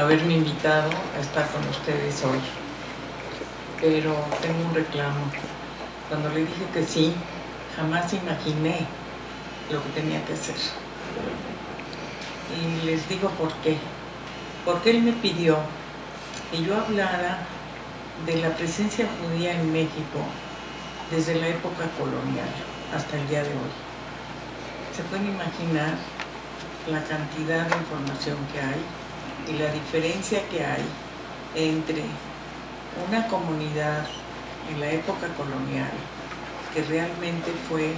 haberme invitado a estar con ustedes hoy. Pero tengo un reclamo. Cuando le dije que sí, jamás imaginé lo que tenía que hacer. Y les digo por qué. Porque él me pidió que yo hablara de la presencia judía en México desde la época colonial hasta el día de hoy. Se pueden imaginar la cantidad de información que hay y la diferencia que hay entre una comunidad en la época colonial que realmente fue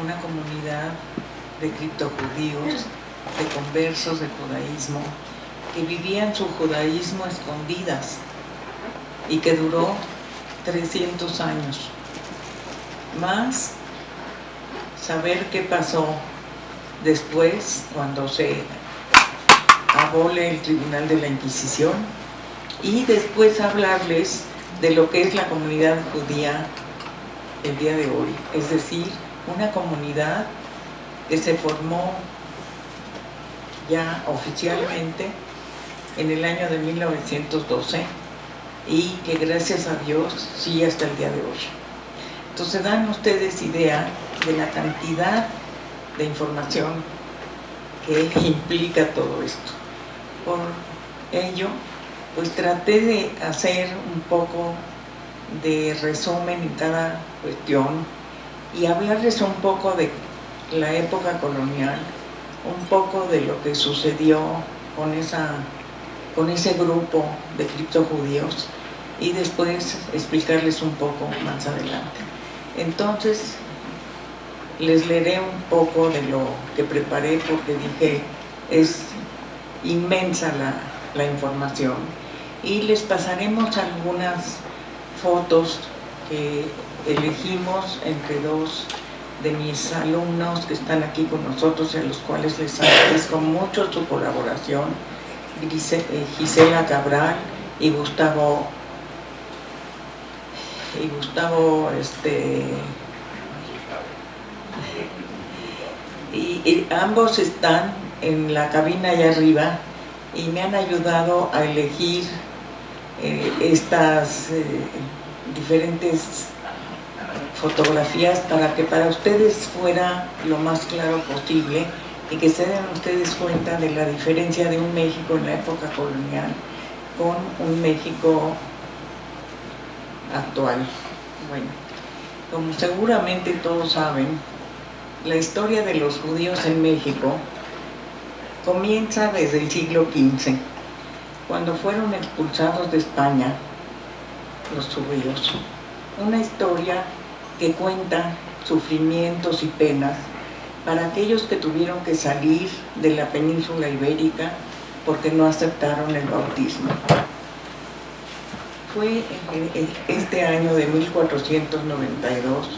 una comunidad de criptojudíos, de conversos del judaísmo, que vivían su judaísmo escondidas y que duró 300 años. Más saber qué pasó después, cuando se abole el Tribunal de la Inquisición, y después hablarles de lo que es la comunidad judía el día de hoy, es decir, una comunidad que se formó ya oficialmente en el año de 1912 y que gracias a Dios sigue hasta el día de hoy. Entonces dan ustedes idea de la cantidad de información que implica todo esto. Por ello, pues traté de hacer un poco de resumen en cada cuestión y hablarles un poco de la época colonial, un poco de lo que sucedió con ese grupo de criptojudíos y después explicarles un poco más adelante. Entonces, les leeré un poco de lo que preparé porque dije, es inmensa la información, y les pasaremos algunas fotos que elegimos entre dos de mis alumnos que están aquí con nosotros y a los cuales les agradezco mucho su colaboración, Gisela Cabral y Gustavo y ambos están en la cabina allá arriba y me han ayudado a elegir estas diferentes fotografías para que para ustedes fuera lo más claro posible y que se den ustedes cuenta de la diferencia de un México en la época colonial con un México actual. Bueno, como seguramente todos saben, la historia de los judíos en México comienza desde el siglo XV, cuando fueron expulsados de España los judíos. Una historia que cuenta sufrimientos y penas para aquellos que tuvieron que salir de la península ibérica porque no aceptaron el bautismo. Fue este año de 1492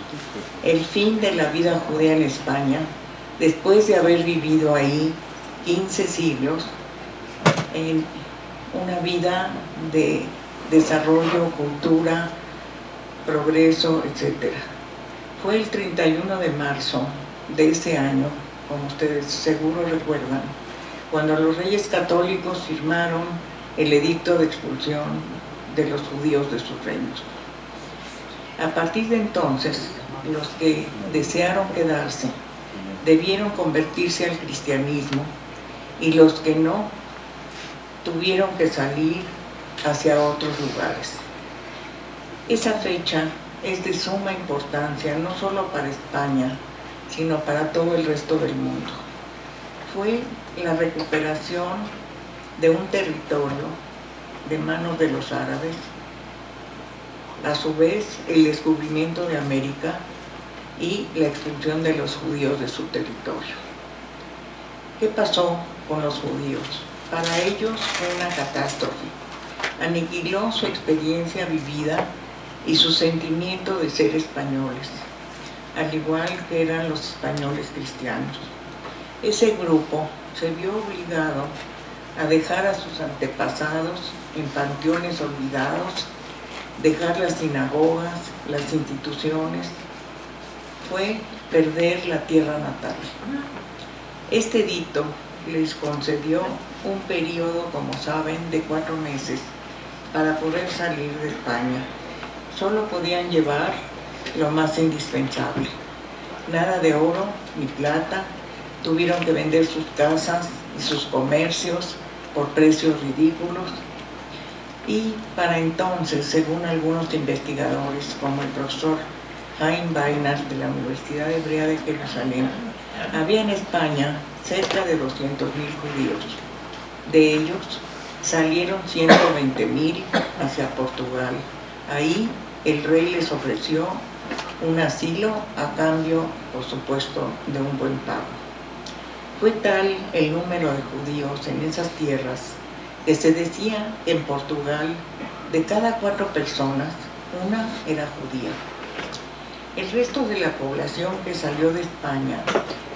el fin de la vida judía en España, después de haber vivido ahí 15 siglos en una vida de desarrollo, cultura, progreso, etc. Fue el 31 de marzo de ese año, como ustedes seguro recuerdan, cuando los reyes católicos firmaron el edicto de expulsión de los judíos de sus reinos. A partir de entonces, los que desearon quedarse debieron convertirse al cristianismo y los que no tuvieron que salir hacia otros lugares. Esa fecha es de suma importancia no solo para España, sino para todo el resto del mundo. Fue la recuperación de un territorio de manos de los árabes, a su vez el descubrimiento de América y la expulsión de los judíos de su territorio. ¿Qué pasó con los judíos? Para ellos fue una catástrofe. Aniquiló su experiencia vivida y su sentimiento de ser españoles, al igual que eran los españoles cristianos. Ese grupo se vio obligado a dejar a sus antepasados en panteones olvidados, dejar las sinagogas, las instituciones, fue perder la tierra natal. Este edicto les concedió un periodo, como saben, de 4 meses para poder salir de España. Solo podían llevar lo más indispensable. Nada de oro ni plata. Tuvieron que vender sus casas y sus comercios por precios ridículos. Y para entonces, según algunos investigadores, como el profesor Chaim Weiner de la Universidad Hebrea de Jerusalén, había en España cerca de 200.000 judíos. De ellos salieron 120.000 hacia Portugal. Ahí el rey les ofreció un asilo a cambio, por supuesto, de un buen pago. Fue tal el número de judíos en esas tierras que se decía que en Portugal, de cada 4 personas, una era judía. El resto de la población que salió de España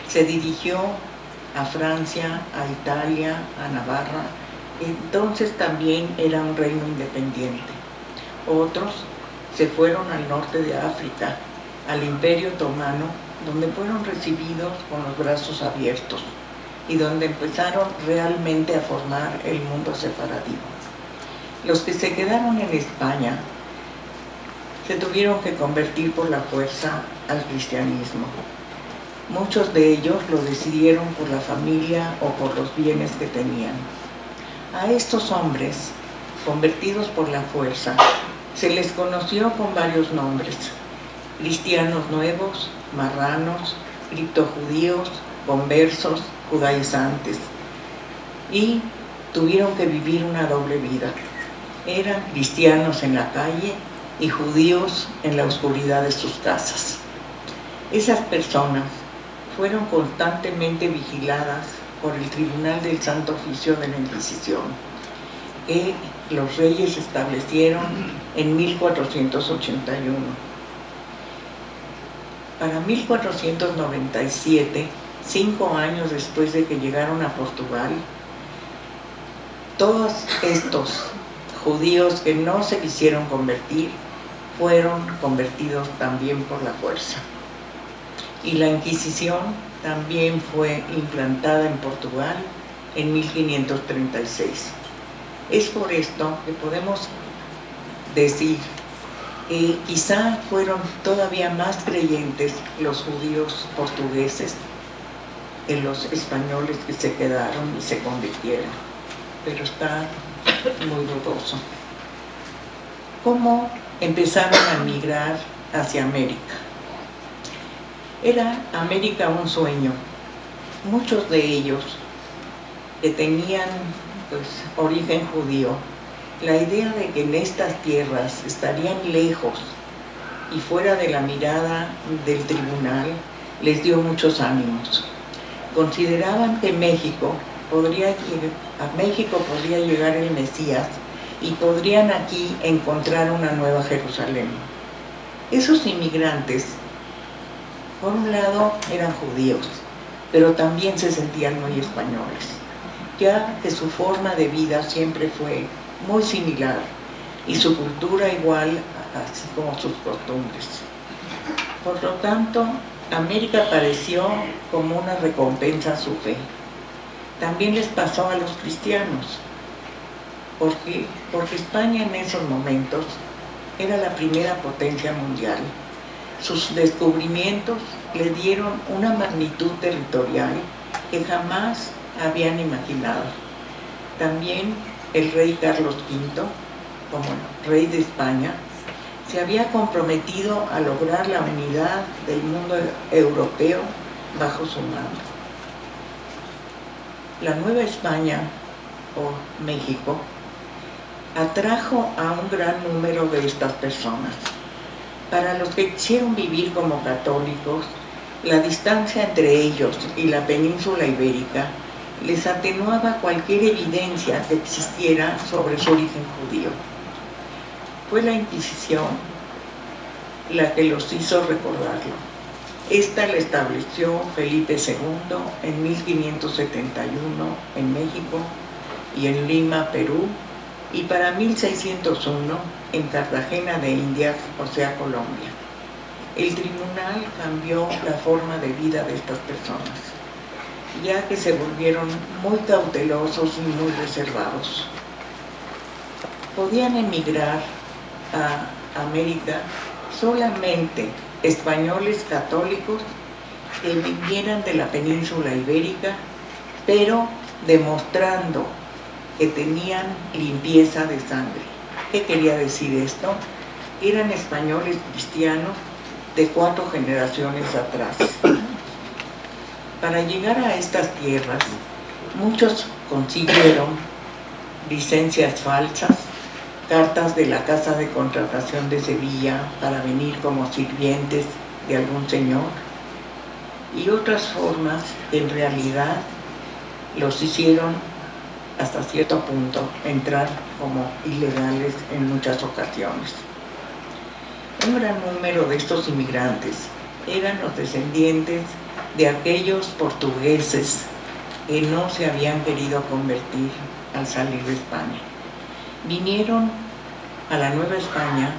se dirigió a Francia, a Italia, a Navarra. Entonces también era un reino independiente. Otros se fueron al norte de África, al Imperio Otomano, donde fueron recibidos con los brazos abiertos y donde empezaron realmente a formar el mundo sefaradí. Los que se quedaron en España se tuvieron que convertir por la fuerza al cristianismo. Muchos de ellos lo decidieron por la familia o por los bienes que tenían. A estos hombres, convertidos por la fuerza, se les conoció con varios nombres: cristianos nuevos, marranos, criptojudíos, conversos, judaizantes, y tuvieron que vivir una doble vida. Eran cristianos en la calle y judíos en la oscuridad de sus casas. Esas personas fueron constantemente vigiladas por el Tribunal del Santo Oficio de la Inquisición, que los reyes establecieron en 1481. Para 1497, 5 años después de que llegaron a Portugal, todos estos judíos que no se quisieron convertir fueron convertidos también por la fuerza. Y la Inquisición también fue implantada en Portugal en 1536. Es por esto que podemos decir que quizá fueron todavía más creyentes los judíos portugueses que los españoles que se quedaron y se convirtieron, pero está muy dudoso. ¿Cómo empezaron a migrar hacia América? Era América un sueño. Muchos de ellos que tenían origen judío, la idea de que en estas tierras estarían lejos y fuera de la mirada del tribunal les dio muchos ánimos. Consideraban que a México podría llegar el Mesías y podrían aquí encontrar una nueva Jerusalén. Esos inmigrantes, por un lado, eran judíos, pero también se sentían muy españoles, ya que su forma de vida siempre fue muy similar y su cultura igual, así como sus costumbres. Por lo tanto, América pareció como una recompensa a su fe. También les pasó a los cristianos, porque España en esos momentos era la primera potencia mundial. Sus descubrimientos le dieron una magnitud territorial que jamás habían imaginado. También el rey Carlos V, como rey de España, se había comprometido a lograr la unidad del mundo europeo bajo su mando. La Nueva España, o México, atrajo a un gran número de estas personas. Para los que quisieron vivir como católicos, la distancia entre ellos y la península ibérica les atenuaba cualquier evidencia que existiera sobre su origen judío. Fue la Inquisición la que los hizo recordarlo. Esta la estableció Felipe II en 1571 en México y en Lima, Perú, y para 1601 en Cartagena de Indias, o sea, Colombia. El tribunal cambió la forma de vida de estas personas. ya que se volvieron muy cautelosos y muy reservados. Podían emigrar a América solamente españoles católicos que vinieran de la península ibérica, pero demostrando que tenían limpieza de sangre. ¿Qué quería decir esto? Eran españoles cristianos de 4 generaciones atrás. Para llegar a estas tierras, muchos consiguieron licencias falsas, cartas de la Casa de Contratación de Sevilla para venir como sirvientes de algún señor, y otras formas que en realidad los hicieron hasta cierto punto entrar como ilegales en muchas ocasiones. Un gran número de estos inmigrantes eran los descendientes de aquellos portugueses que no se habían querido convertir al salir de España. Vinieron a la Nueva España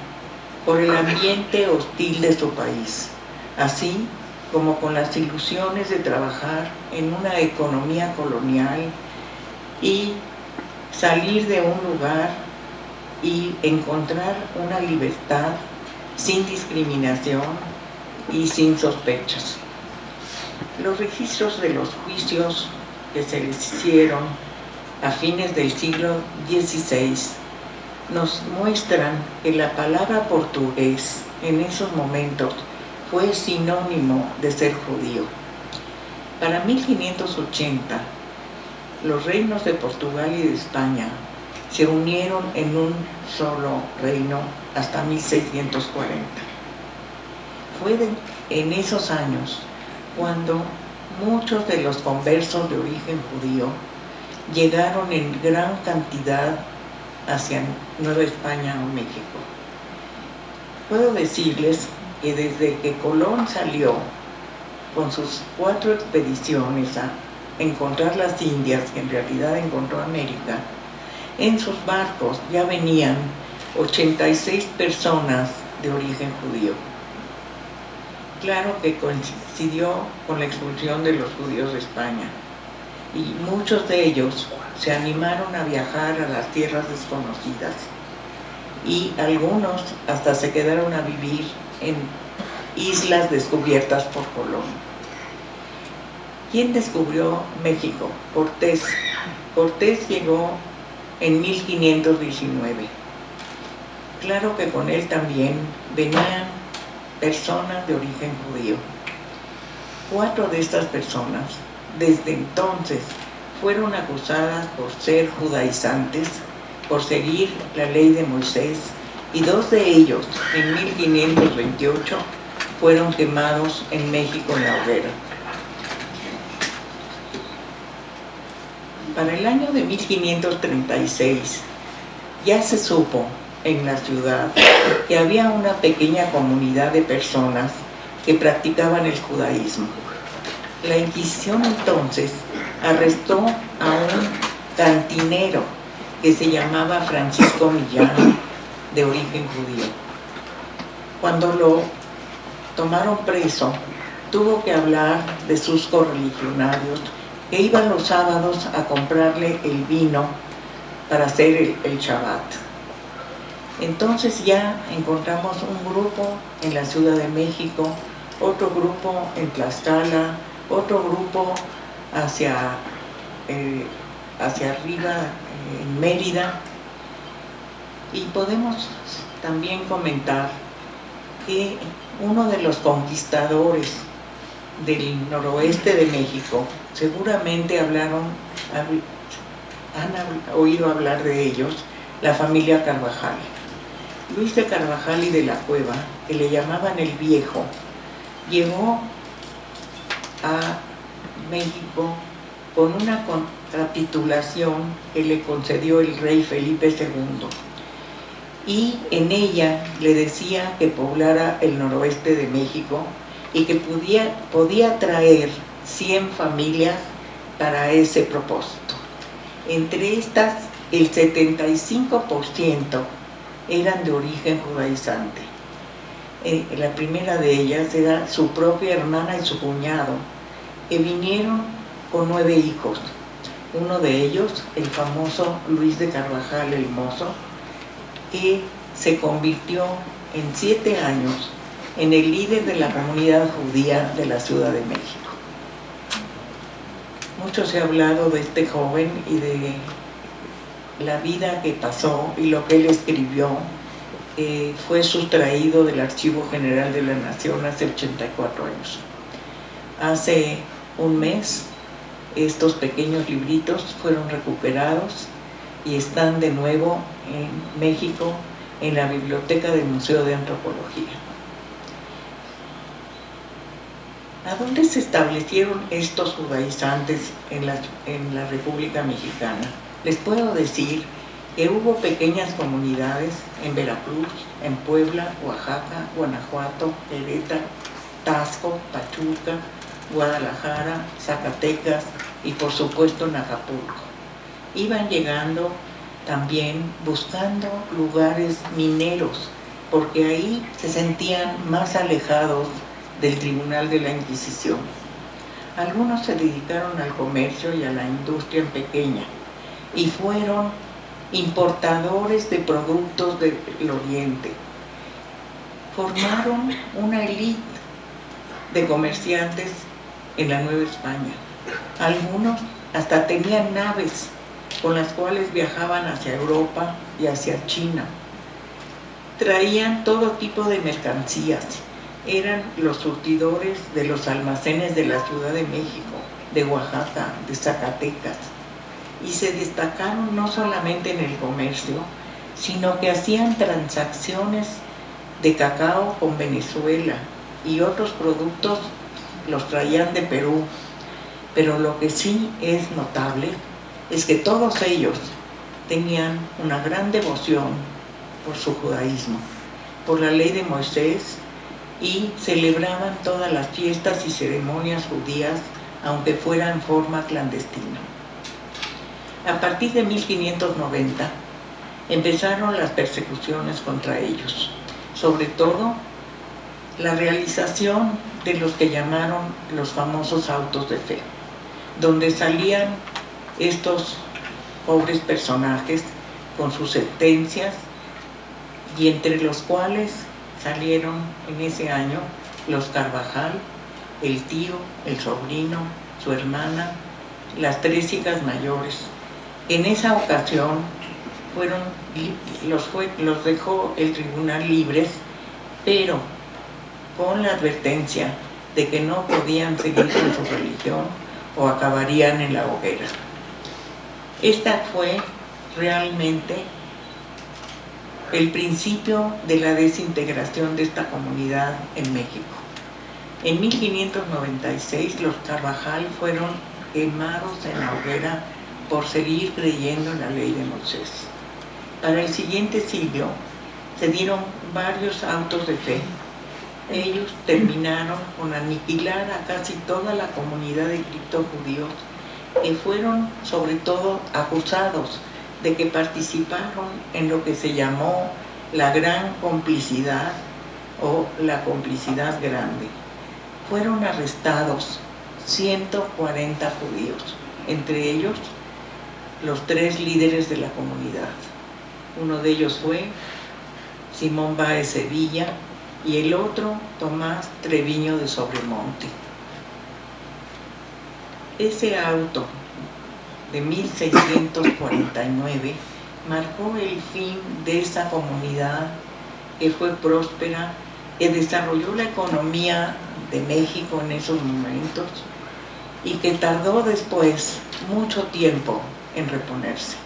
por el ambiente hostil de su país, así como con las ilusiones de trabajar en una economía colonial y salir de un lugar y encontrar una libertad sin discriminación y sin sospechas. Los registros de los juicios que se les hicieron a fines del siglo XVI nos muestran que la palabra portugués en esos momentos fue sinónimo de ser judío. Para 1580, los reinos de Portugal y de España se unieron en un solo reino hasta 1640. Fue en esos años cuando muchos de los conversos de origen judío llegaron en gran cantidad hacia Nueva España o México. Puedo decirles que desde que Colón salió con sus 4 expediciones a encontrar las Indias, que en realidad encontró América, en sus barcos ya venían 86 personas de origen judío. Claro que coincidió con la expulsión de los judíos de España, y muchos de ellos se animaron a viajar a las tierras desconocidas, y algunos hasta se quedaron a vivir en islas descubiertas por Colón. ¿Quién descubrió México? Cortés. Cortés llegó en 1519. Claro que con él también venían personas de origen judío. 4 de estas personas, desde entonces, fueron acusadas por ser judaizantes, por seguir la ley de Moisés, y 2 de ellos, en 1528, fueron quemados en México en la hoguera. Para el año de 1536, ya se supo en la ciudad que había una pequeña comunidad de personas que practicaban el judaísmo. La Inquisición entonces arrestó a un cantinero que se llamaba Francisco Millán, de origen judío. Cuando lo tomaron preso, tuvo que hablar de sus correligionarios que iban los sábados a comprarle el vino para hacer el Shabbat. Entonces ya encontramos un grupo en la Ciudad de México, otro grupo en Tlaxcala, otro grupo hacia arriba en Mérida, y podemos también comentar que uno de los conquistadores del noroeste de México, seguramente han oído hablar de ellos, la familia Carvajal. Luis de Carvajal y de la Cueva, que le llamaban el Viejo, llegó a México con una capitulación que le concedió el rey Felipe II, y en ella le decía que poblara el noroeste de México y que podía traer 100 familias para ese propósito. Entre estas, el 75% eran de origen judaizante. La primera de ellas era su propia hermana y su cuñado, que vinieron con 9 hijos. Uno de ellos, el famoso Luis de Carvajal el Mozo, que se convirtió en 7 años en el líder de la comunidad judía de la Ciudad de México. Mucho se ha hablado de este joven y de la vida que pasó y lo que él escribió. Fue sustraído del Archivo General de la Nación hace 84 años. Hace un mes estos pequeños libritos fueron recuperados y están de nuevo en México en la biblioteca del Museo de Antropología. ¿A dónde se establecieron estos judaizantes en la República Mexicana? Les puedo decir que hubo pequeñas comunidades en Veracruz, en Puebla, Oaxaca, Guanajuato, Querétaro, Taxco, Pachuca, Guadalajara, Zacatecas y por supuesto en Acapulco. Iban llegando también buscando lugares mineros, porque ahí se sentían más alejados del Tribunal de la Inquisición. Algunos se dedicaron al comercio y a la industria pequeña y fueron importadores de productos del Oriente. Formaron una élite de comerciantes en la Nueva España. Algunos hasta tenían naves con las cuales viajaban hacia Europa y hacia China. Traían todo tipo de mercancías. Eran los surtidores de los almacenes de la Ciudad de México, de Oaxaca, de Zacatecas. Y se destacaron no solamente en el comercio, sino que hacían transacciones de cacao con Venezuela y otros productos los traían de Perú. Pero lo que sí es notable es que todos ellos tenían una gran devoción por su judaísmo, por la ley de Moisés, y celebraban todas las fiestas y ceremonias judías, aunque fueran en forma clandestina. A partir de 1590 empezaron las persecuciones contra ellos, sobre todo la realización de los que llamaron los famosos autos de fe, donde salían estos pobres personajes con sus sentencias, y entre los cuales salieron en ese año los Carvajal, el tío, el sobrino, su hermana, las 3 hijas mayores. En esa ocasión los dejó el tribunal libres, pero con la advertencia de que no podían seguir con su religión o acabarían en la hoguera. Esta fue realmente el principio de la desintegración de esta comunidad en México. En 1596 los Carvajal fueron quemados en la hoguera por seguir creyendo en la ley de Moisés. Para el siguiente siglo se dieron varios autos de fe. Ellos terminaron con aniquilar a casi toda la comunidad de criptojudíos, que fueron sobre todo acusados de que participaron en lo que se llamó la Gran Complicidad o la Complicidad Grande. Fueron arrestados 140 judíos, entre ellos los 3 líderes de la comunidad. Uno de ellos fue Simón Báez Sevilla y el otro Tomás Treviño de Sobremonte. Ese auto de 1649 marcó el fin de esa comunidad que fue próspera, que desarrolló la economía de México en esos momentos y que tardó después mucho tiempo en reponerse.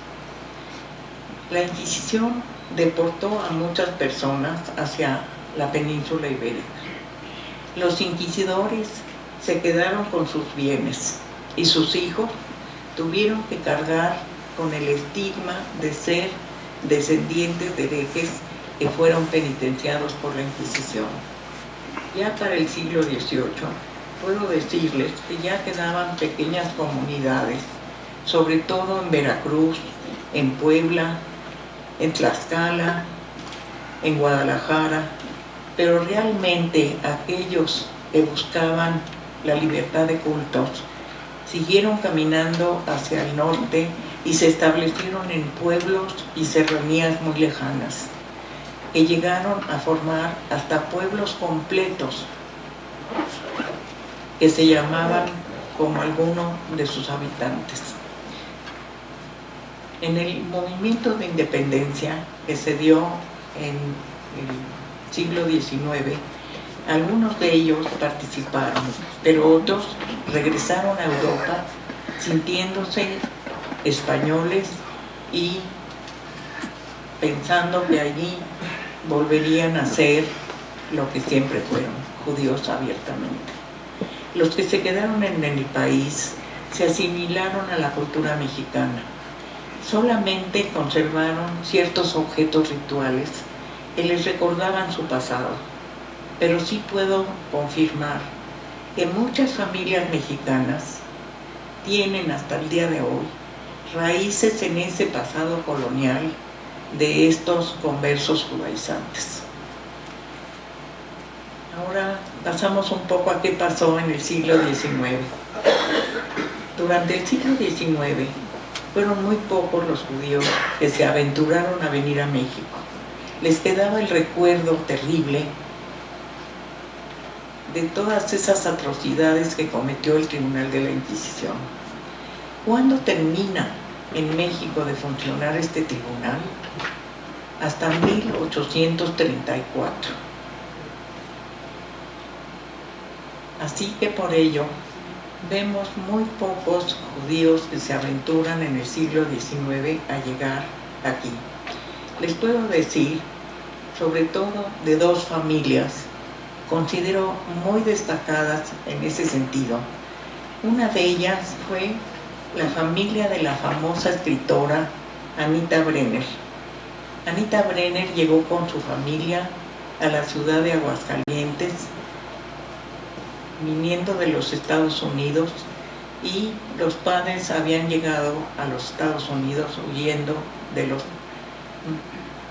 La Inquisición deportó a muchas personas hacia la península ibérica. Los inquisidores se quedaron con sus bienes y sus hijos tuvieron que cargar con el estigma de ser descendientes de herejes que fueron penitenciados por la Inquisición. Ya para el siglo XVIII puedo decirles que ya quedaban pequeñas comunidades, sobre todo en Veracruz, en Puebla, en Tlaxcala, en Guadalajara, pero realmente aquellos que buscaban la libertad de cultos Siguieron caminando hacia el norte y se establecieron en pueblos y serranías muy lejanas, que llegaron a formar hasta pueblos completos que se llamaban como alguno de sus habitantes. En el movimiento de independencia que se dio en el siglo XIX, algunos de ellos participaron, pero otros regresaron a Europa sintiéndose españoles y pensando que allí volverían a ser lo que siempre fueron, judíos abiertamente. Los que se quedaron en el país se asimilaron a la cultura mexicana. Solamente conservaron ciertos objetos rituales que les recordaban su pasado, pero sí puedo confirmar que muchas familias mexicanas tienen hasta el día de hoy raíces en ese pasado colonial de estos conversos judaizantes. Ahora pasamos un poco a qué pasó en el siglo XIX. Durante el siglo XIX fueron muy pocos los judíos que se aventuraron a venir a México. Les quedaba el recuerdo terrible de todas esas atrocidades que cometió el Tribunal de la Inquisición. ¿Cuándo termina en México de funcionar este tribunal? Hasta 1834. Así que por ello vemos muy pocos judíos que se aventuran en el siglo XIX a llegar aquí. Les puedo decir, sobre todo, de dos familias, considero muy destacadas en ese sentido. Una de ellas fue la familia de la famosa escritora Anita Brenner. Anita Brenner llegó con su familia a la ciudad de Aguascalientes, viniendo de los Estados Unidos, y los padres habían llegado a los Estados Unidos huyendo de las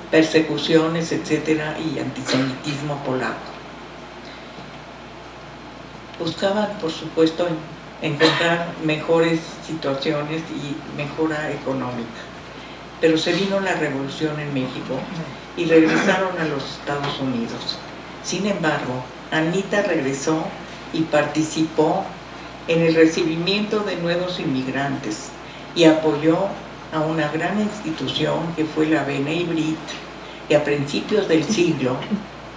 persecuciones, etcétera, y antisemitismo polaco. Buscaban, por supuesto, encontrar mejores situaciones y mejora económica. Pero se vino la revolución en México y regresaron a los Estados Unidos. Sin embargo, Anita regresó y participó en el recibimiento de nuevos inmigrantes y apoyó a una gran institución que fue la B'nai B'rith, que a principios del siglo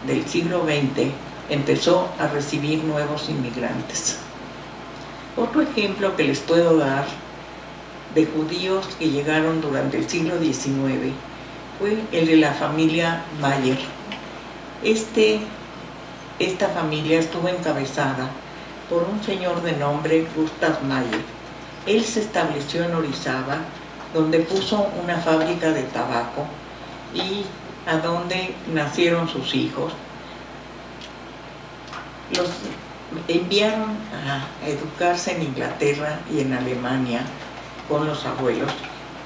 XX empezó a recibir nuevos inmigrantes. Otro ejemplo que les puedo dar de judíos que llegaron durante el siglo XIX fue el de la familia Mayer. Esta familia estuvo encabezada por un señor de nombre Gustav Mayer. Él se estableció en Orizaba, donde puso una fábrica de tabaco y a donde nacieron sus hijos. Los enviaron a educarse en Inglaterra y en Alemania con los abuelos,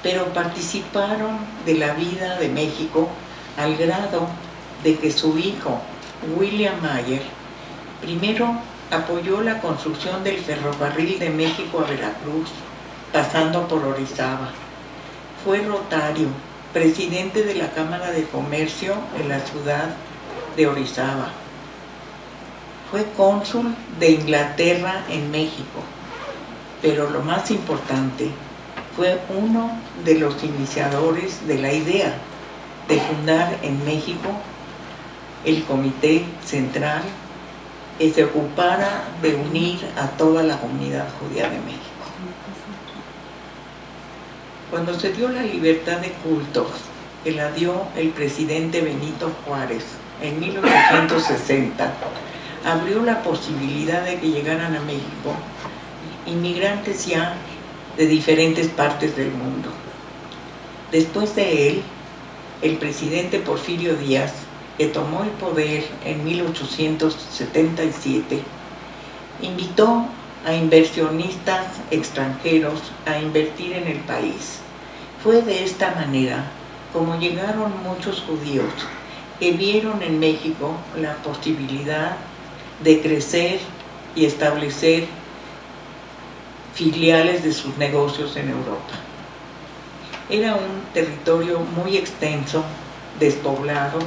pero participaron de la vida de México al grado de que su hijo, William Mayer, primero apoyó la construcción del ferrocarril de México a Veracruz, pasando por Orizaba. Fue rotario, presidente de la Cámara de Comercio en la ciudad de Orizaba. Fue cónsul de Inglaterra en México, pero lo más importante, fue uno de los iniciadores de la idea de fundar en México el Comité Central que se ocupara de unir a toda la comunidad judía de México. Cuando se dio la libertad de cultos, que la dio el presidente Benito Juárez en 1860, abrió la posibilidad de que llegaran a México inmigrantes ya de diferentes partes del mundo. Después de él, el presidente Porfirio Díaz, que tomó el poder en 1877, invitó a inversionistas extranjeros a invertir en el país. Fue de esta manera como llegaron muchos judíos que vieron en México la posibilidad de crecer y establecer filiales de sus negocios en Europa. Era un territorio muy extenso, despoblado,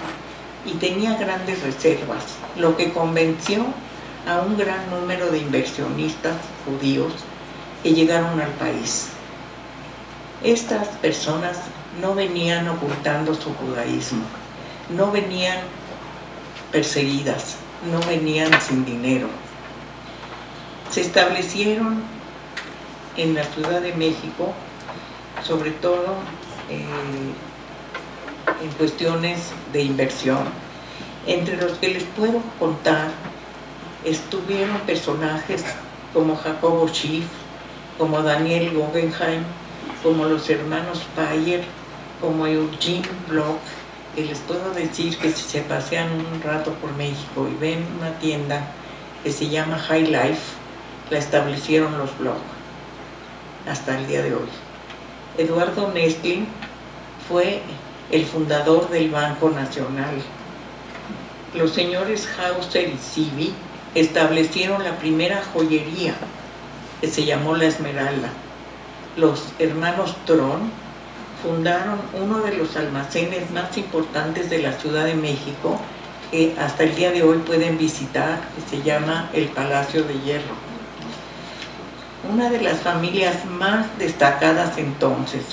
y tenía grandes reservas, lo que convenció a un gran número de inversionistas judíos que llegaron al país. Estas personas no venían ocultando su judaísmo, no venían perseguidas, no venían sin dinero. Se establecieron en la Ciudad de México, sobre todo en cuestiones de inversión, entre los que les puedo contar estuvieron personajes como Jacobo Schiff, como Daniel Guggenheim, como los hermanos Payer, como Eugene Bloch. Y les puedo decir que si se pasean un rato por México y ven una tienda que se llama High Life, la establecieron los Bloch hasta el día de hoy. Eduardo Nestlin fue el fundador del Banco Nacional. Los señores Hauser y Sibi establecieron la primera joyería, que se llamó La Esmeralda. Los hermanos Tron fundaron uno de los almacenes más importantes de la Ciudad de México, que hasta el día de hoy pueden visitar, que se llama el Palacio de Hierro. Una de las familias más destacadas entonces,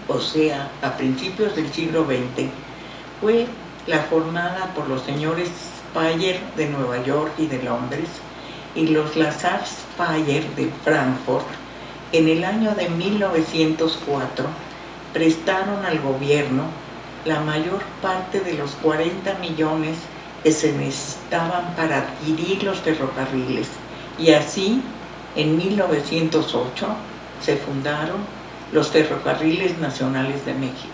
o sea, a principios del siglo XX, fue la formada por los señores Payer de Nueva York y de Londres y los Lazar Payer de Frankfurt. En el año de 1904 prestaron al gobierno la mayor parte de los 40 millones que se necesitaban para adquirir los ferrocarriles, y así en 1908 se fundaron los Ferrocarriles Nacionales de México.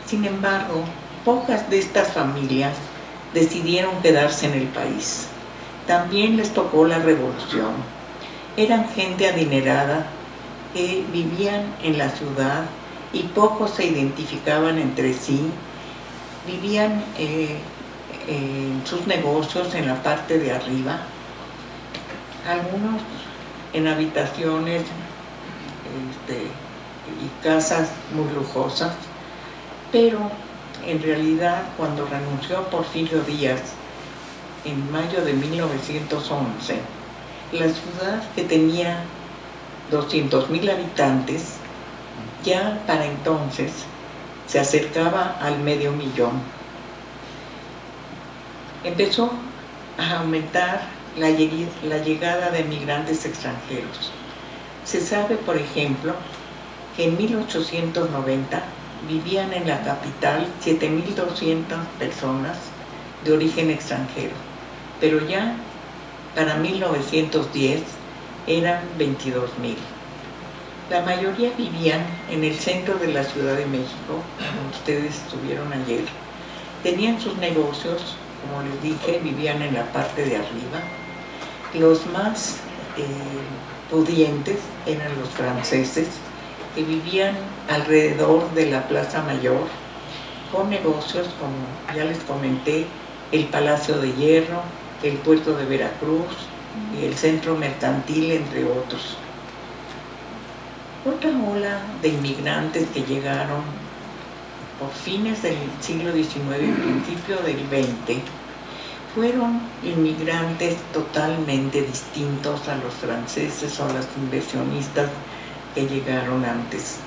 Sin embargo, pocas de estas familias decidieron quedarse en el país. También les tocó la revolución. Eran gente adinerada que vivían en la ciudad y pocos se identificaban entre sí. Vivían en sus negocios en la parte de arriba, algunos en habitaciones y casas muy lujosas, pero en realidad cuando renunció Porfirio Díaz en mayo de 1911, la ciudad, que tenía 200,000 habitantes, ya para entonces se acercaba al 500,000. Empezó a aumentar la llegada de migrantes extranjeros. Se sabe, por ejemplo, que en 1890 vivían en la capital 7,200 personas de origen extranjero, pero ya para 1910 eran 22,000. La mayoría vivían en el centro de la Ciudad de México, donde ustedes estuvieron ayer. Tenían sus negocios, como les dije, vivían en la parte de arriba. Los más pudientes eran los franceses, que vivían alrededor de la Plaza Mayor, con negocios como ya les comenté, el Palacio de Hierro, el Puerto de Veracruz y el Centro Mercantil, entre otros. Otra ola de inmigrantes que llegaron por fines del siglo XIX y principio del XX fueron inmigrantes totalmente distintos a los franceses o a los inversionistas que llegaron antes.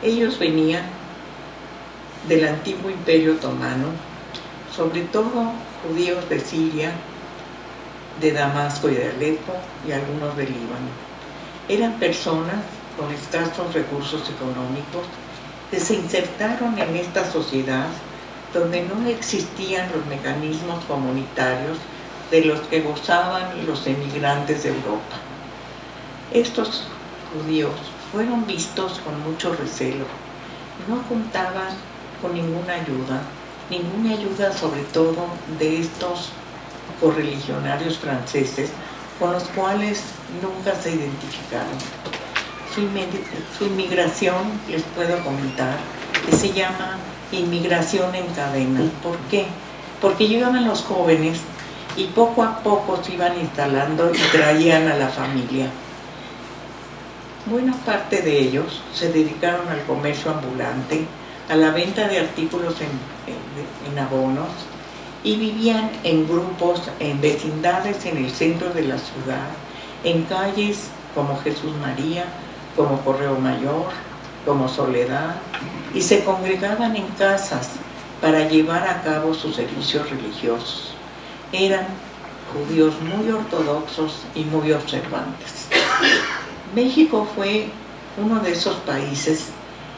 Ellos venían del antiguo Imperio Otomano, sobre todo judíos de Siria, de Damasco y de Alepo, y algunos del Líbano. Eran personas con escasos recursos económicos que se insertaron en esta sociedad donde no existían los mecanismos comunitarios de los que gozaban los emigrantes de Europa. Estos judíos fueron vistos con mucho recelo. No contaban con ninguna ayuda sobre todo de estos correligionarios franceses con los cuales nunca se identificaron. Su inmigración, les puedo comentar, que se llama inmigración en cadena. ¿Por qué? Porque llegaban los jóvenes y poco a poco se iban instalando y traían a la familia. Buena parte de ellos se dedicaron al comercio ambulante, a la venta de artículos en abonos, y vivían en grupos, en vecindades en el centro de la ciudad, en calles como Jesús María, como Correo Mayor, como Soledad, y se congregaban en casas para llevar a cabo sus servicios religiosos. Eran judíos muy ortodoxos y muy observantes. México fue uno de esos países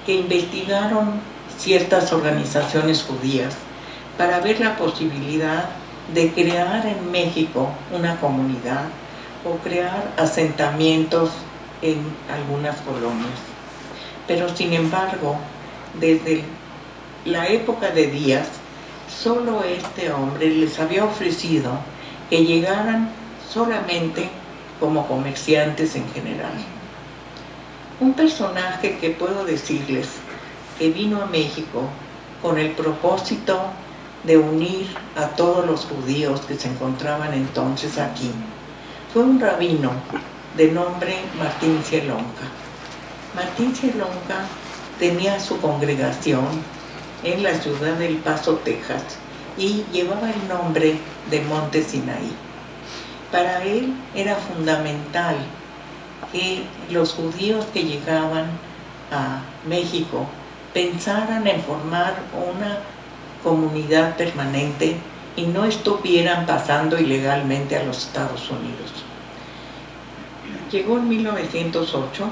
que investigaron ciertas organizaciones judías para ver la posibilidad de crear en México una comunidad o crear asentamientos en algunas colonias. Pero sin embargo, desde la época de Díaz, solo este hombre les había ofrecido que llegaran solamente como comerciantes en general. Un personaje que puedo decirles que vino a México con el propósito de unir a todos los judíos que se encontraban entonces aquí, fue un rabino de nombre Martín Cielonca. Martín Cielonca tenía su congregación en la ciudad de El Paso, Texas, y llevaba el nombre de Monte Sinaí. Para él era fundamental que los judíos que llegaban a México pensaran en formar una comunidad permanente y no estuvieran pasando ilegalmente a los Estados Unidos. Llegó en 1908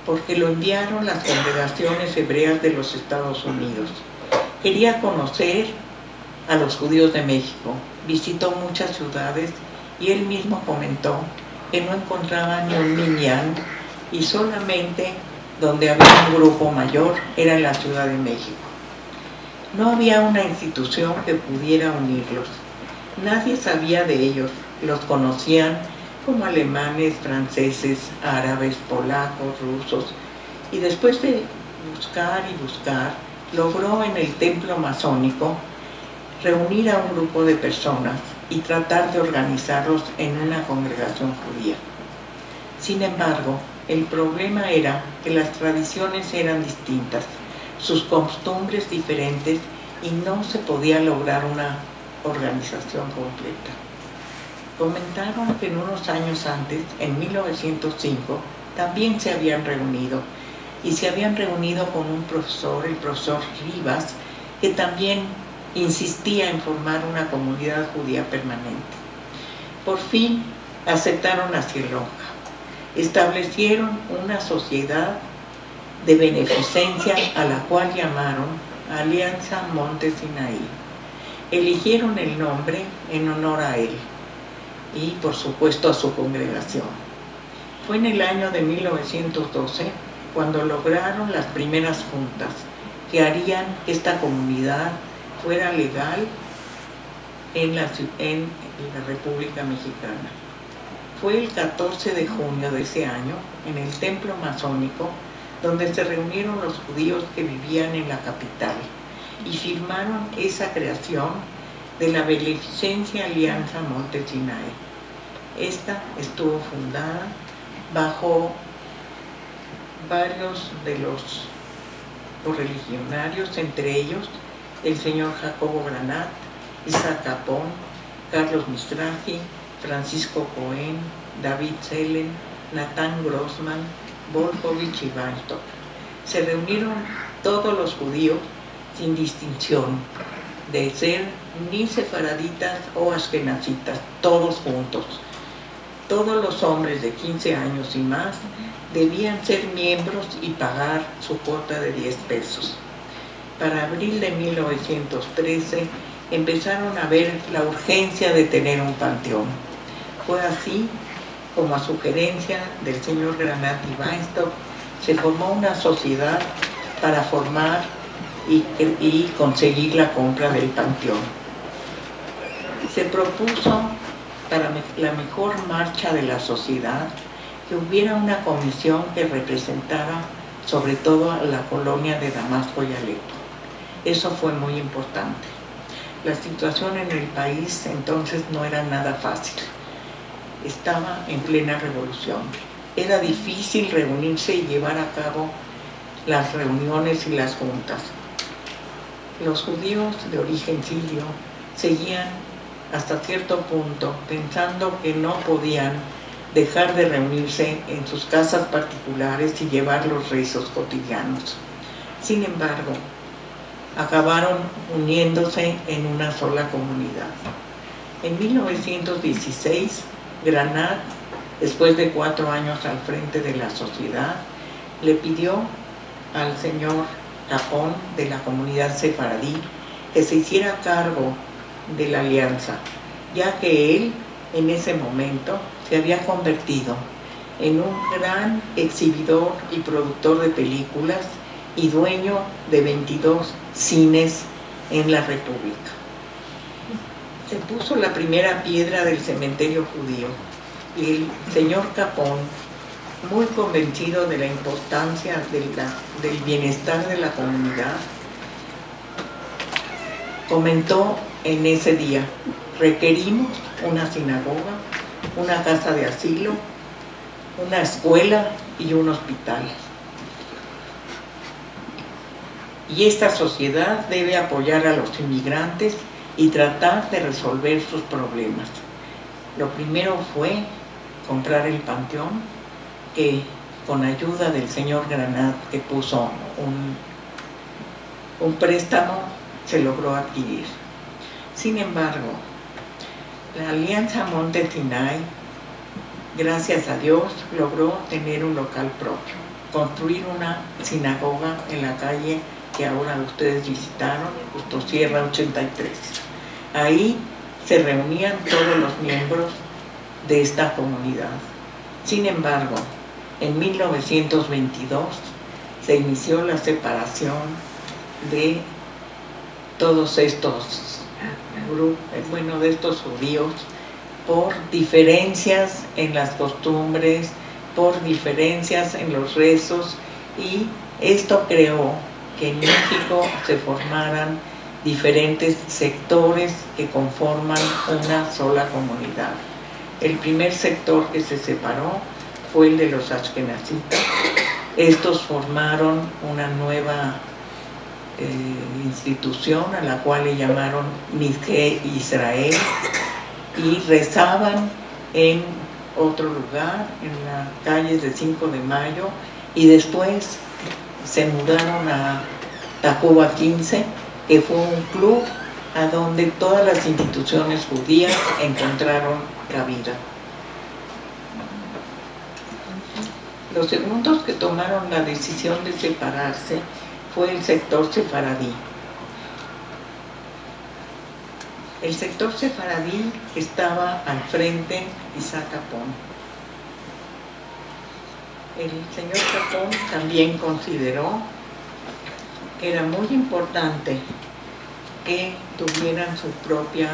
porque lo enviaron las congregaciones hebreas de los Estados Unidos. Quería conocer a los judíos de México, visitó muchas ciudades y él mismo comentó que no encontraba ni un minyan y solamente donde había un grupo mayor era en la Ciudad de México. No había una institución que pudiera unirlos. Nadie sabía de ellos, los conocían como alemanes, franceses, árabes, polacos, rusos, y después de buscar y buscar, logró en el templo masónico reunir a un grupo de personas y tratar de organizarlos en una congregación judía. Sin embargo, el problema era que las tradiciones eran distintas, sus costumbres diferentes, y no se podía lograr una organización completa. Comentaron que en unos años antes, en 1905, también se habían reunido, y se habían reunido con un profesor, el profesor Rivas, que también insistía en formar una comunidad judía permanente. Por fin aceptaron a Cielonca. Establecieron una sociedad de beneficencia a la cual llamaron Alianza Monte Sinaí. Eligieron el nombre en honor a él y, por supuesto, a su congregación. Fue en el año de 1912 cuando lograron las primeras juntas que harían que esta comunidad fuera legal en la República Mexicana. Fue el 14 de junio de ese año, en el templo masónico, donde se reunieron los judíos que vivían en la capital y firmaron esa creación de la Beneficencia Alianza Monte Sinaí. Esta estuvo fundada bajo varios de los correligionarios, entre ellos el señor Jacobo Granat, Isaac Capón, Carlos Mizrahi, Francisco Cohen, David Selen, Natán Grossman, Volkovich y Weinstock. Se reunieron todos los judíos sin distinción de ser ni sefaraditas o askenazitas, todos juntos. Todos los hombres de 15 años y más debían ser miembros y pagar su cuota de 10 pesos. Para abril de 1913 empezaron a ver la urgencia de tener un panteón. Fue así como, a sugerencia del señor Granat y Weinstock, se formó una sociedad para formar y conseguir la compra del panteón. Se propuso, para la mejor marcha de la sociedad, que hubiera una comisión que representara sobre todo a la colonia de Damasco y Alepo. Eso fue muy importante. La situación en el país entonces no era nada fácil. Estaba en plena revolución. Era difícil reunirse y llevar a cabo las reuniones y las juntas. Los judíos de origen sirio seguían hasta cierto punto pensando que no podían dejar de reunirse en sus casas particulares y llevar los rezos cotidianos. Sin embargo, acabaron uniéndose en una sola comunidad. En 1916, Granat, después de 4 años al frente de la sociedad, le pidió al señor Capón de la comunidad sefaradí que se hiciera cargo de la alianza, ya que él en ese momento se había convertido en un gran exhibidor y productor de películas y dueño de 22 cines en la República. Se puso la primera piedra del cementerio judío y el señor Capón, muy convencido de la importancia del bienestar de la comunidad, comentó en ese día: requerimos una sinagoga, una casa de asilo, una escuela y un hospital. Y esta sociedad debe apoyar a los inmigrantes y tratar de resolver sus problemas. Lo primero fue comprar el panteón, que con ayuda del señor Granat, que puso un préstamo, se logró adquirir. Sin embargo, la Alianza Monte Sinai, gracias a Dios, logró tener un local propio, construir una sinagoga en la calle que ahora ustedes visitaron, Justo Sierra 83. Ahí se reunían todos los miembros de esta comunidad. Sin embargo, en 1922 se inició la separación de todos estos grupos, de estos judíos, por diferencias en las costumbres, por diferencias en los rezos, y esto creó que en México se formaran diferentes sectores que conforman una sola comunidad. El primer sector que se separó fue el de los ashkenazitas. Estos formaron una nueva institución a la cual le llamaron Midge Israel, y rezaban en otro lugar, en las calles de 5 de Mayo, y después se mudaron a Tacuba 15, que fue un club a donde todas las instituciones judías encontraron cabida. Los segundos que tomaron la decisión de separarse fue el sector sefaradí. El sector sefaradí estaba al frente Isaac Capón. El señor Capón también consideró que era muy importante que tuvieran su propia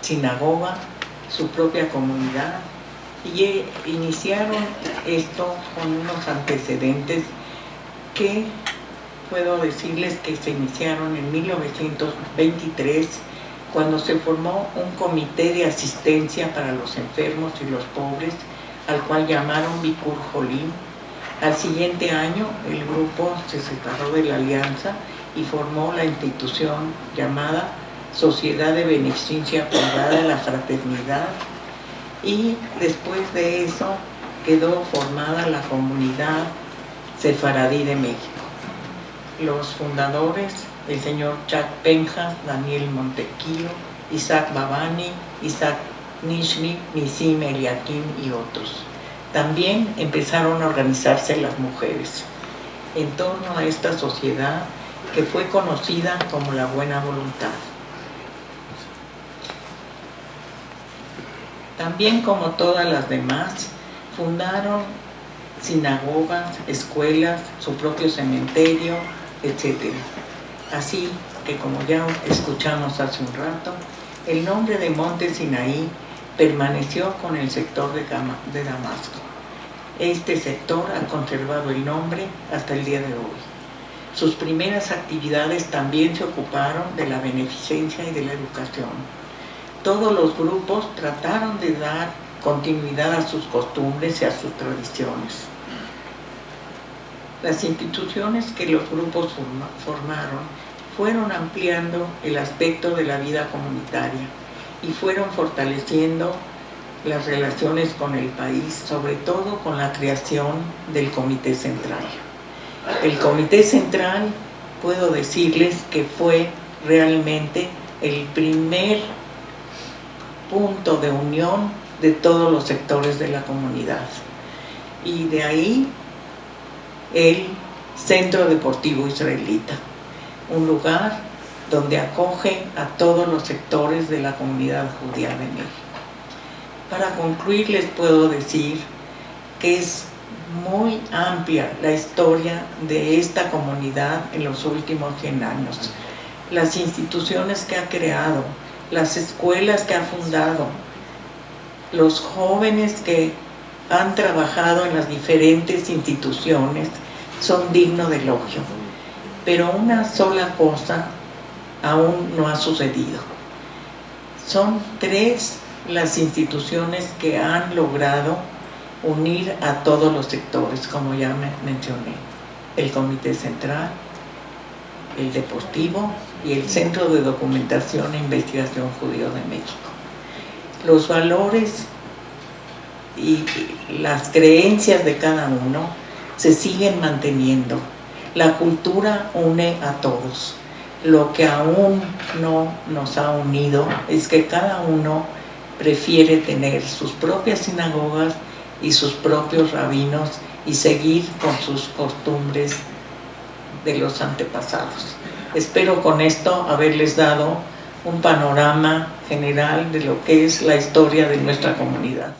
sinagoga, su propia comunidad, y iniciaron esto con unos antecedentes que puedo decirles que se iniciaron en 1923, cuando se formó un comité de asistencia para los enfermos y los pobres, al cual llamaron Bikur Jolim. Al siguiente año el grupo se separó de la alianza y formó la institución llamada Sociedad de Beneficencia Privada La Fraternidad, y después de eso quedó formada la Comunidad Sefaradí de México. Los fundadores, el señor Chuck Penjas, Daniel Montequillo, Isaac Babani, Isaac Nishni, Nisim Eliakim y otros. También empezaron a organizarse las mujeres en torno a esta sociedad que fue conocida como la Buena Voluntad. También, como todas las demás, fundaron sinagogas, escuelas, su propio cementerio, etc. Así que, como ya escuchamos hace un rato, el nombre de Monte Sinaí permaneció con el sector de Damasco. Este sector ha conservado el nombre hasta el día de hoy. Sus primeras actividades también se ocuparon de la beneficencia y de la educación. Todos los grupos trataron de dar continuidad a sus costumbres y a sus tradiciones. Las instituciones que los grupos formaron fueron ampliando el aspecto de la vida comunitaria y fueron fortaleciendo las relaciones con el país, sobre todo con la creación del Comité Central. El Comité Central, puedo decirles que fue realmente el primer punto de unión de todos los sectores de la comunidad. Y de ahí el Centro Deportivo Israelita, un lugar donde acoge a todos los sectores de la comunidad judía de México. Para concluir, les puedo decir que es muy amplia la historia de esta comunidad en los últimos 100 años. Las instituciones que ha creado, las escuelas que ha fundado, los jóvenes que han trabajado en las diferentes instituciones son dignos de elogio. Pero una sola cosa aún no ha sucedido. Son 3 las instituciones que han logrado unir a todos los sectores, como ya mencioné: el Comité Central, el Deportivo y el Centro de Documentación e Investigación Judío de México. Los valores y las creencias de cada uno se siguen manteniendo. La cultura une a todos. Lo que aún no nos ha unido es que cada uno prefiere tener sus propias sinagogas y sus propios rabinos y seguir con sus costumbres de los antepasados. Espero con esto haberles dado un panorama general de lo que es la historia de nuestra comunidad.